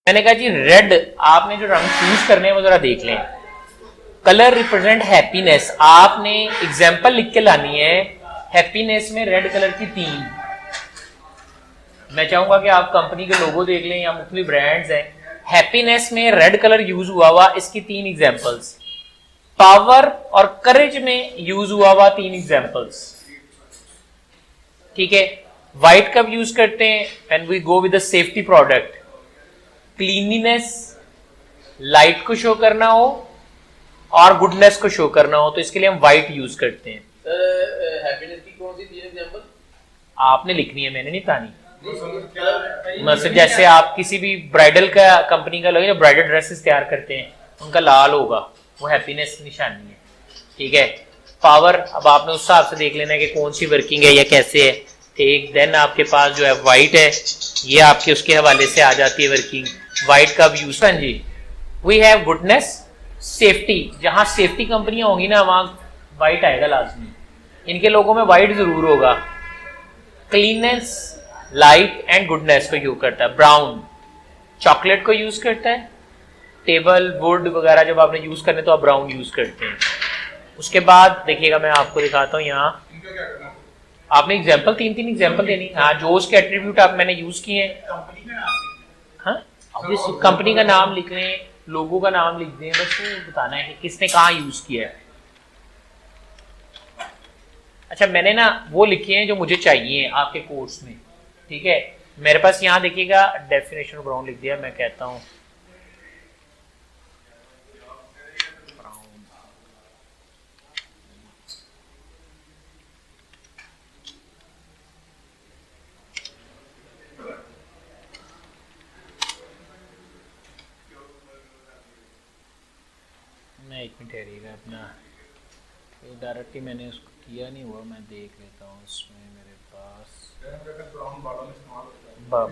मैंने कहा जी रेड, आपने जो रंग चूज करने हैं वो जरा देख लें। कलर रिप्रेजेंट हैप्पीनेस, आपने एग्जाम्पल लिख के लानी है। हैप्पीनेस में रेड कलर की 3, मैं चाहूंगा कि आप कंपनी के लोगो देख लें या मुख्तलिफ ब्रांड्स हैं। हैप्पीनेस में रेड कलर यूज हुआ हुआ, इसकी 3 एग्जाम्पल्स। पावर और करेज में यूज हुआ हुआ 3 एग्जाम्पल्स। ठीक है, व्हाइट कब यूज करते हैं? When we go with the safety product. Cleanliness, light को शो करना हो और गुडनेस को शो करना हो, तो इसके लिए हम व्हाइट यूज करते हैं। हैप्पीनेस की कौन सी 3 एग्जांपल आपने लिखनी है, मैंने नहीं तानी। मतलब जैसे आप किसी भी ब्राइडल का कंपनी का लोग जो ब्राइडल ड्रेसेस तैयार करते हैं, उनका लाल होगा, वो हैप्पीनेस की निशानी है। ठीक है, पावर, अब आपने उस हिसाब से देख लेना है कि कौन सी वर्किंग है या कैसे है। ठीक, देन आपके पास जो है व्हाइट है, ये आपके उसके हवाले से आ जाती है वर्किंग। व्हाइट का यूज जी, वी हैव गुडनेस, सेफ्टी, जहां सेफ्टी कंपनियां होंगी ना वहां व्हाइट आएगा लाजमी, इनके लोगों में व्हाइट जरूर होगा। क्लीननेस, लाइट एंड गुडनेस को यूज करता है। ब्राउन चॉकलेट को यूज करता है। टेबल वुड वगैरह जब आपने यूज करने तो आप ब्राउन यूज करते हैं। उसके बाद देखिएगा, मैं आपको दिखाता हूँ यहाँ, आपने एग्जाम्पल 3 एग्जाम्पल देनी। हाँ, जो उसके एट्रीब्यूट आप मैंने यूज किए हैं, हाँ कंपनी का नाम लिख लें, लोगों का नाम लिख दें, बस वो बताना है कि किसने कहाँ यूज किया है। अच्छा, मैंने ना वो लिखे हैं जो मुझे चाहिए आपके कोर्स में। ठीक है, मेरे पास यहाँ देखिएगा डेफिनेशन ऑफ ब्राउन लिख दिया। मैं कहता हूँ मैं, एक मिनट ठहरिएगा, अपना डायरेक्टली मैंने उसको किया नहीं हुआ, मैं देख लेता हूँ उसमें मेरे पास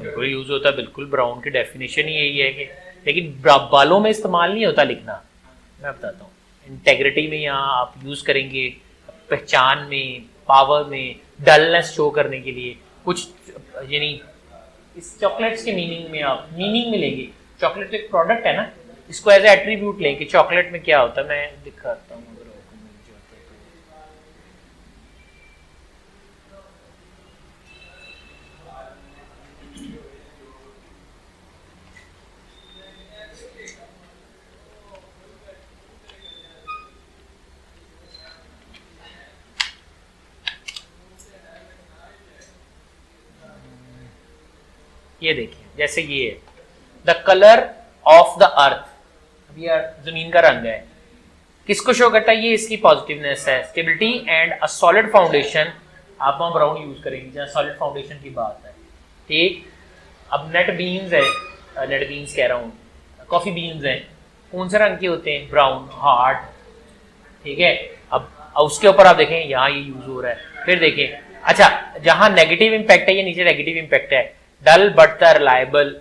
बिल्कुल यूज होता है। बिल्कुल, ब्राउन की डेफिनेशन ही यही है कि, लेकिन बालों में इस्तेमाल नहीं होता लिखना। मैं बताता हूँ, इंटेग्रिटी में यहाँ आप यूज करेंगे, पहचान में, पावर में, डलनेस शो करने के लिए कुछ, यानी इस चॉकलेट्स के मीनिंग में आप मीनिंग में लेंगे। चॉकलेट तो एक प्रोडक्ट है ना, इसको एज एट्रीब्यूट लें कि चॉकलेट में क्या होता है। मैं दिखाता हूँ, अगर आपको मिल जाता है तो ये देखिए, जैसे ये है the colour of the earth, ये जमीन का रंग है, किसको शो करता है? ये इसकी पॉजिटिवनेस है, stability and a solid foundation. आप वहां ब्राउन यूज करेंगे जहां सॉलिड फाउंडेशन की बात है। ठीक, अब नेट बीन्स है, नेट बीन्स कह रहा हूँ, कॉफी बीन्स हैं, कौन से रंग के होते हैं? Brown, hard. ठीक है, अब उसके ऊपर आप देखें यहाँ ये यूज हो रहा है। फिर देखें, अच्छा जहां नेगेटिव इंपैक्ट है, ये नीचे नेगेटिव इंपैक्ट है, डल बट द रिलायबल।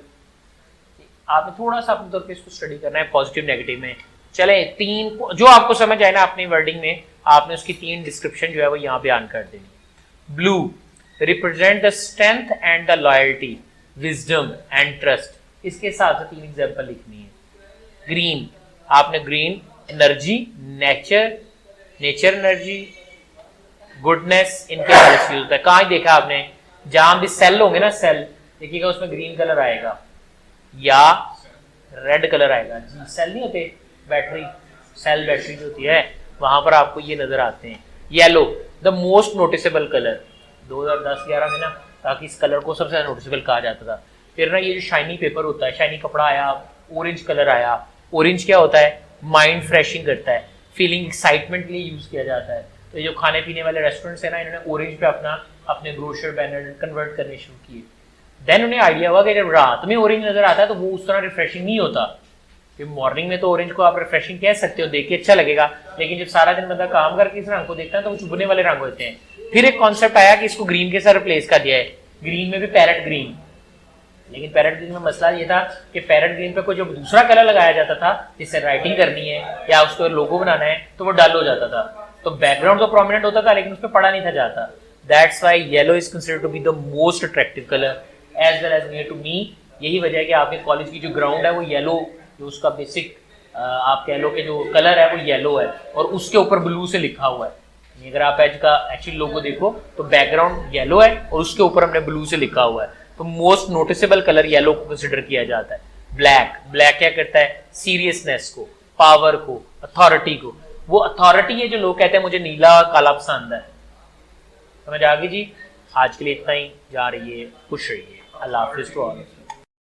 आपने थोड़ा सा अपने तौर पे इसको स्टडी करना है पॉजिटिव नेगेटिव में। चले 3 जो आपको समझ आए ना अपनी वर्डिंग में, आपने उसकी 3 डिस्क्रिप्शन जो है वो यहाँ बयान कर देनी। Blue represent the strength and the loyalty, wisdom and trust, इसके हिसाब से 3 एग्जाम्पल लिखनी है। ग्रीन, आपने green energy, nature energy, goodness, इनके हवाले से यूज होता है। कहाँ देखा आपने? जहां भी सेल होंगे ना, सेल देखिएगा उसमें ग्रीन कलर आएगा या रेड कलर आएगा जी। सेल नहीं होते, बैटरी, सेल बैटरी जो होती है, वहां पर आपको ये नजर आते हैं। Yellow the most noticeable colour 2010-11 में ना, ताकि इस कलर को सबसे ज्यादा नोटिसेबल कहा जाता था। फिर ना ये जो शाइनी पेपर होता है, शाइनी कपड़ा आया, ऑरेंज कलर आया। ऑरेंज क्या होता है? माइंड फ्रेशिंग करता है, फीलिंग एक्साइटमेंट के लिए यूज किया जाता है। तो ये जो खाने पीने वाले रेस्टोरेंट्स है ना, इन्होंने ऑरेंज पे अपने ब्रोशर बैनर कन्वर्ट करने शुरू किए। देन उन्हें आइडिया हुआ कि जब रात में ऑरेंज नजर आता है तो वो उस तरह रिफ्रेशिंग नहीं होता। कि मॉर्निंग में तो ऑरेंज को आप रिफ्रेशिंग कह सकते हो, देख के अच्छा लगेगा, लेकिन जब सारा दिन बंदा काम करके इस रंग को देखता है तो वो चुभने वाले रंग होते हैं। फिर एक कॉन्सेप्ट आया कि इसको ग्रीन के साथ रिप्लेस कर दिया है, ग्रीन में भी पैरेट ग्रीन। लेकिन पैरेट ग्रीन में मसला ये था कि पैरेट ग्रीन पे कोई जो दूसरा कलर लगाया जाता था, जिससे राइटिंग करनी है या उसको लोगो बनाना है, तो वो डल हो जाता था। तो बैकग्राउंड तो प्रोमिनेंट होता था लेकिन उस पर पढ़ा नहीं था जाता। That's why yellow is considered to be the most attractive colour as well as near to me यही वजह है कि आपके कॉलेज की जो ग्राउंड है वो येलो, जो उसका बेसिक आप कह लो कि जो कलर है वो येलो है और उसके ऊपर ब्लू से लिखा हुआ है। अगर आप एज का एक्चुअली लोगो देखो तो बैकग्राउंड येलो है और उसके ऊपर हमने ब्लू से लिखा हुआ है, तो मोस्ट नोटिसेबल कलर येलो को कंसिडर किया जाता है। ब्लैक, ब्लैक क्या करता है? सीरियसनेस को, पावर को, अथॉरिटी को। वो अथॉरिटी है जो लोग कहते हैं मुझे नीला काला पसंद है। समझ आ गई जी? आज के लिए इतना ही, जा रही है, खुश रहिए, अल्लाह हाफिज टू ऑल।